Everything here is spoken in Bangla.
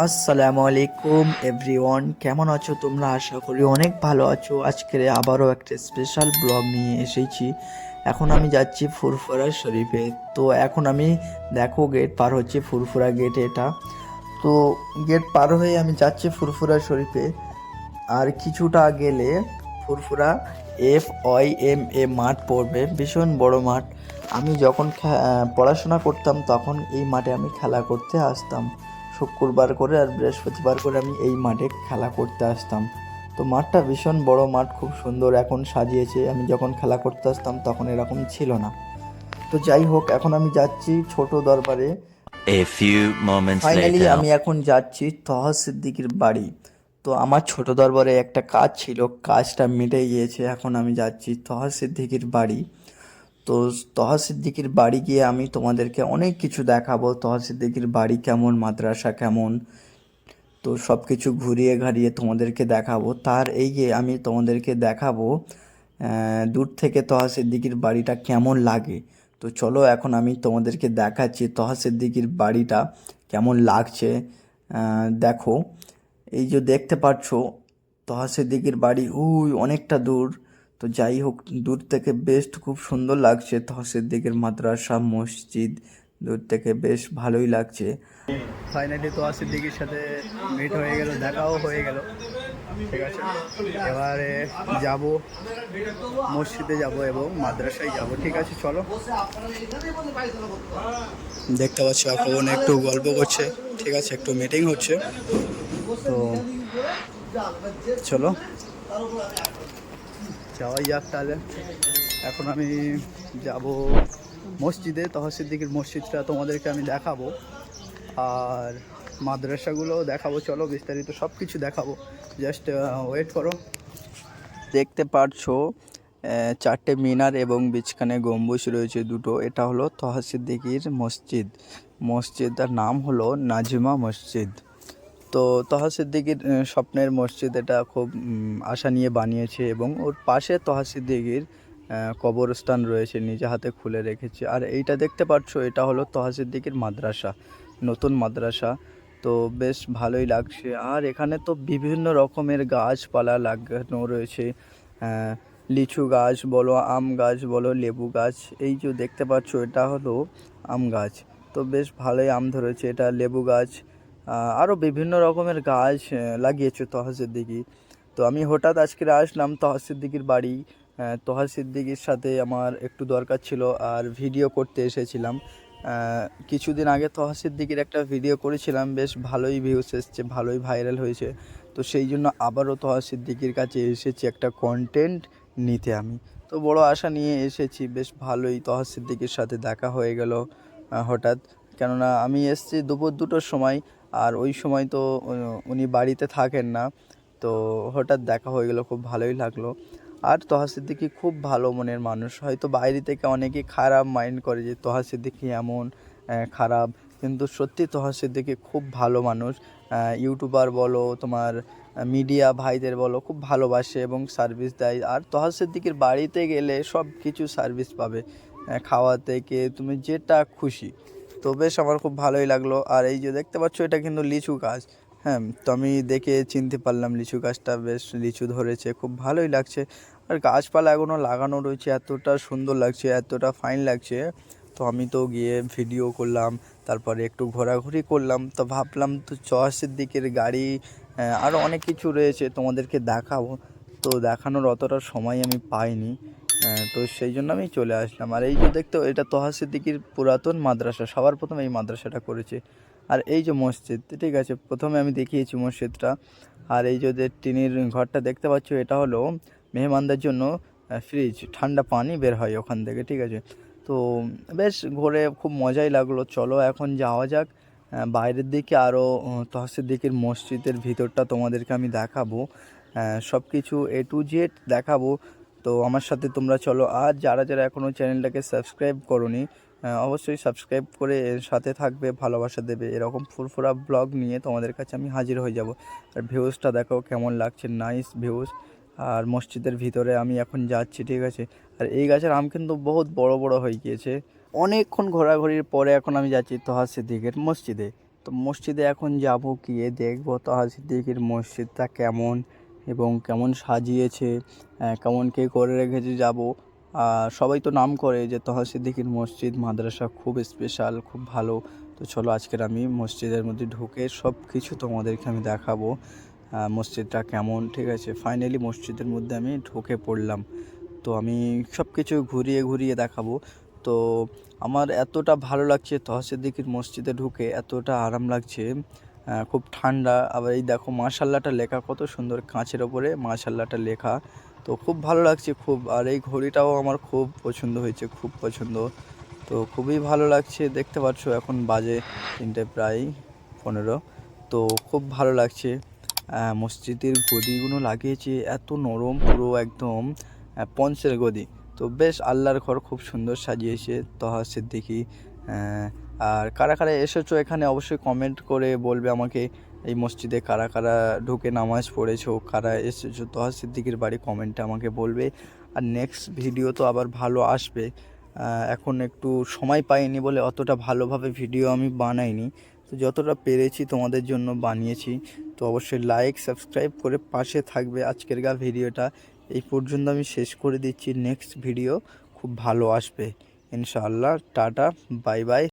আসসালামু আলাইকুম এভরিওয়ান, কেমন আছো তোমরা? আশা করি অনেক ভালো আছো। আজকে আবারও একটা স্পেশাল ব্লগ নিয়ে এসেছি। এখন আমি যাচ্ছি ফুরফুরা শরীফে। তো এখন আমি দেখো গেট পার হচ্ছে, ফুরফুরা গেট এটা। তো গেট পার হয়ে আমি যাচ্ছি ফুরফুরা শরীফে। আর কিছুটা গেলে ফুরফুরা FOIMA মাঠ পড়বে, ভীষণ বড় মাঠ। আমি যখন পড়াশোনা করতাম তখন এই মাঠে আমি খেলা করতে আসতাম। শুক্রবার করে আর বৃহস্পতিবার করে আমি এই মাঠে খেলা করতে আসতাম। তো মাঠটা ভীষণ বড় মাঠ, খুব সুন্দর এখন সাজিয়েছে। আমি যখন খেলা করতে আসতাম তখন এরকম ছিল না। তো যাই হোক, এখন আমি যাচ্ছি ছোট দরবারে। A few moments finally later. আমি এখন যাচ্ছি তহা সিদ্দিকীর বাড়ি। তো আমার ছোট দরবারে একটা কাজ ছিল, কাজটা মিটে গিয়েছে। এখন আমি যাচ্ছি তহা সিদ্দিকীর বাড়ি। তো তহা সিদ্দিকীর বাড়ি গিয়ে আমি তোমাদেরকে অনেক কিছু দেখাবো। তহা সিদ্দিকীর বাড়ি কেমন, মাদ্রাসা কেমন, তো সব কিছু ঘুরিয়ে ঘাড়িয়ে তোমাদেরকে দেখাবো। তার এই যে আমি তোমাদেরকে দেখাবো দূর থেকে তহা সিদ্দিকীর বাড়িটা কেমন লাগে। তো চলো এখন আমি তোমাদেরকে দেখাচ্ছি তহা সিদ্দিকীর বাড়িটা কেমন লাগছে। দেখো, এই যে দেখতে পাচ্ছ তহা সিদ্দিকীর বাড়ি ওই অনেকটা দূর। তো যাই হোক, দূর থেকে বেশ খুব সুন্দর লাগছে। তহা সিদ্দিকীর মাদ্রাসা, মসজিদ দূর থেকে বেশ ভালোই লাগছে। ফাইনালি তো সিদ্দিকীর সাথে মিট হয়ে গেল, দেখাও হয়ে গেল। ঠিক আছে, এবারে যাব মসজিদে যাব এবং মাদ্রাসায় যাব। ঠিক আছে চলো। দেখতে পাচ্ছি এখন একটু গল্প করছে, ঠিক আছে, একটু মিটিং হচ্ছে। তো চলো যাওয়াই যাক তাহলে। এখন আমি যাব মসজিদে, তহা সিদ্দিকীর মসজিদটা তোমাদেরকে আমি দেখাবো। আর মাদ্রাসাগুলোও দেখাবো। চলো বিস্তারিত সব কিছু দেখাবো, জাস্ট ওয়েট করো। দেখতে পারছো চারটে মিনার এবং বিছখানে গম্বুজ রয়েছে দুটো। এটা হলো তহা সিদ্দিকীর মসজিদ। মসজিদটার নাম হলো নাজিমা মসজিদ। তো তহা সিদ্দিকীর স্বপ্নের মসজিদ এটা, খুব আশা নিয়ে বানিয়েছে। এবং ওর পাশে তহা সিদ্দিকীর কবরস্থান রয়েছে, নিজে হাতে খুলে রেখেছে। আর এইটা দেখতে পাচ্ছ, এটা হলো তহা সিদ্দিকীর মাদ্রাসা, নতুন মাদ্রাসা। তো বেশ ভালোই লাগছে। আর এখানে তো বিভিন্ন রকমের গাছপালা লাগানো রয়েছে। লিচু গাছ বলো, আম গাছ বলো, লেবু গাছ। এই যে দেখতে পাচ্ছ এটা হলো আম গাছ। তো বেশ ভালোই আম ধরেছে। এটা লেবু গাছ, আরও বিভিন্ন রকমের গাছ লাগিয়েছে তহা সিদ্দিকী। তো আমি হঠাৎ আজকে আসলাম তহা সিদ্দিকীর বাড়ি। তহা সিদ্দিকীর সাথে আমার একটু দরকার ছিল আর ভিডিও করতে এসেছিলাম। কিছুদিন আগে তহা সিদ্দিকীর একটা ভিডিও করেছিলাম, বেশ ভালোই ভিউস এসছে, ভালোই ভাইরাল হয়েছে। তো সেই জন্য আবারও তহা সিদ্দিকীর কাছে এসেছি একটা কন্টেন্ট নিতে আমি। তো বড় আশা নিয়ে এসেছি, বেশ ভালোই। তহা সিদ্দিকীর সাথে দেখা হয়ে গেল হঠাৎ। কেননা আমি এসেছি দুপুর 2টোর সময়, আর ওই সময় তো উনি বাড়িতে থাকেন না। তো হঠাৎ দেখা হয়ে গেল, খুব ভালোই লাগলো। আর তহা সিদ্দিকী খুব ভালো মনের মানুষ। হয়তো বাইরে থেকে অনেকে খারাপ মাইন্ড করে যে তহা সিদ্দিকী এমন খারাপ, কিন্তু সত্যি তহা সিদ্দিকী খুব ভালো মানুষ। ইউটিউবার বলো, তোমার মিডিয়া ভাইদের বলো, খুব ভালোবাসে এবং সার্ভিস দেয়। আর তহা সিদ্দিকীর বাড়িতে গেলে সব কিছু সার্ভিস পাবে, খাওয়া থেকে তুমি যেটা খুশি। তো বেশ আমার খুব ভালোই লাগলো। আর এই যে দেখতে পাচ্ছ এটা কিন্তু লিচু গাছ। হ্যাঁ, তো আমি দেখে চিনতে পারলাম লিচু গাছটা, বেশ লিচু ধরেছে, খুব ভালোই লাগছে। আর গাছপালা এখনও লাগানো রয়েছে, এতটা সুন্দর লাগছে, এতটা ফাইন লাগছে। তো আমি তো গিয়ে ভিডিও করলাম, তারপরে একটু ঘোরাঘুরি করলাম। তো ভাবলাম তো তহা সিদ্দিকীর গাড়ি আরও অনেক কিছু রয়েছে তোমাদেরকে দেখাবো। তো দেখানোর অতটা সময় আমি পাইনি। তো সেই জন্য আমি চলে আসলাম। আর এই যে দেখতে, এটা তহা সিদ্দিকীর পুরাতন মাদ্রাসা, সবার প্রথমে এই মাদ্রাসাটা করেছে। আর এই যে মসজিদ, ঠিক আছে, প্রথমে আমি দেখিয়েছি মসজিদটা। আর এই যে টিনের ঘরটা দেখতে পাচ্ছ, এটা হলো মেহমানদের জন্য ফ্রিজ, ঠান্ডা পানি বের হয় ওখান থেকে, ঠিক আছে। তো বেশ ঘুরে খুব মজাই লাগলো। চলো এখন যাওয়া যাক বাইরের দিকে। আরও তহা সিদ্দিকীর মসজিদের ভিতরটা তোমাদেরকে আমি দেখাবো, সব কিছু A to Z দেখাবো। তো আমার সাথে তোমরা চলো। আর যারা যারা এখনও চ্যানেলটাকে সাবস্ক্রাইব করোনি, অবশ্যই সাবস্ক্রাইব করে এর সাথে থাকবে, ভালোবাসা দেবে। এরকম ফুরফুরা ব্লগ নিয়ে তোমাদের কাছে আমি হাজির হয়ে যাব। আর ভিউজটা দেখো কেমন লাগছে, নাইস ভিউজ। আর মসজিদের ভিতরে আমি এখন যাচ্ছি, ঠিক আছে। আর এই গাছের আম কিন্তু বহুত বড় বড় হয়ে গিয়েছে। অনেকক্ষণ ঘোরাঘুরির পরে এখন আমি যাচ্ছি তহা সিদ্দিকের মসজিদে। তো মসজিদে এখন যাব, গিয়ে দেখবো তাহা সিদ্দিকীর মসজিদটা কেমন এবং কেমন সাজিয়েছে, কেমন কে করে রেখেছে যাব। আর সবাই তো নাম করে যে তাহা সিদ্দিকীর মসজিদ মাদ্রাসা খুব স্পেশাল, খুব ভালো। তো চলো আজকের আমি মসজিদের মধ্যে ঢুকে সব কিছু তোমাদেরকে আমি দেখাবো, মসজিদটা কেমন। ঠিক আছে, ফাইনালি মসজিদের মধ্যে আমি ঢুকে পড়লাম। তো আমি সব কিছু ঘুরিয়ে ঘুরিয়ে দেখাবো। তো আমার এতটা ভালো লাগছে তাহা সিদ্দিকীর মসজিদে ঢুকে, এতটা আরাম লাগছে, খুব ঠান্ডা। আবার এই দেখো মাশাল্লাহটা লেখা, কত সুন্দর কাঁচের ওপরে মাশাল্লাহটা লেখা। তো খুব ভালো লাগছে খুব। আর এই ঘড়িটাও আমার খুব পছন্দ হয়েছে, খুব পছন্দ। তো খুবই ভালো লাগছে, দেখতে পাচ্ছ এখন বাজে 3টে প্রায় 15। তো খুব ভালো লাগছে। মসজিদের গদিগুলো লাগিয়েছে এত নরম, পুরো একদম পঞ্চের গদি। তো বেশ আল্লাহর ঘর খুব সুন্দর সাজিয়েছে তাহা সিদ্দিকী। আর কারা কারা এসেছো এখানে অবশ্যই কমেন্ট করে বলবে আমাকে, এই মসজিদে কারা কারা ঢুকে নামাজ পড়েছো, কারা এসেছো তাহা সিদ্দিকীর বাড়ি, কমেন্টে আমাকে বলবে। আর নেক্সট ভিডিও তো আবার ভালো আসবে। এখন একটু সময় পাইনি বলে অতটা ভালোভাবে ভিডিও আমি বানাইনি, তো যতটা পেরেছি তোমাদের জন্য বানিয়েছি। তো অবশ্যই লাইক সাবস্ক্রাইব করে পাশে থাকবে। আজকের ভিডিওটা এই পর্যন্ত আমি শেষ করে দিচ্ছি, নেক্সট ভিডিও খুব ভালো আসবে ইনশাআল্লাহ। Tata, bye bye.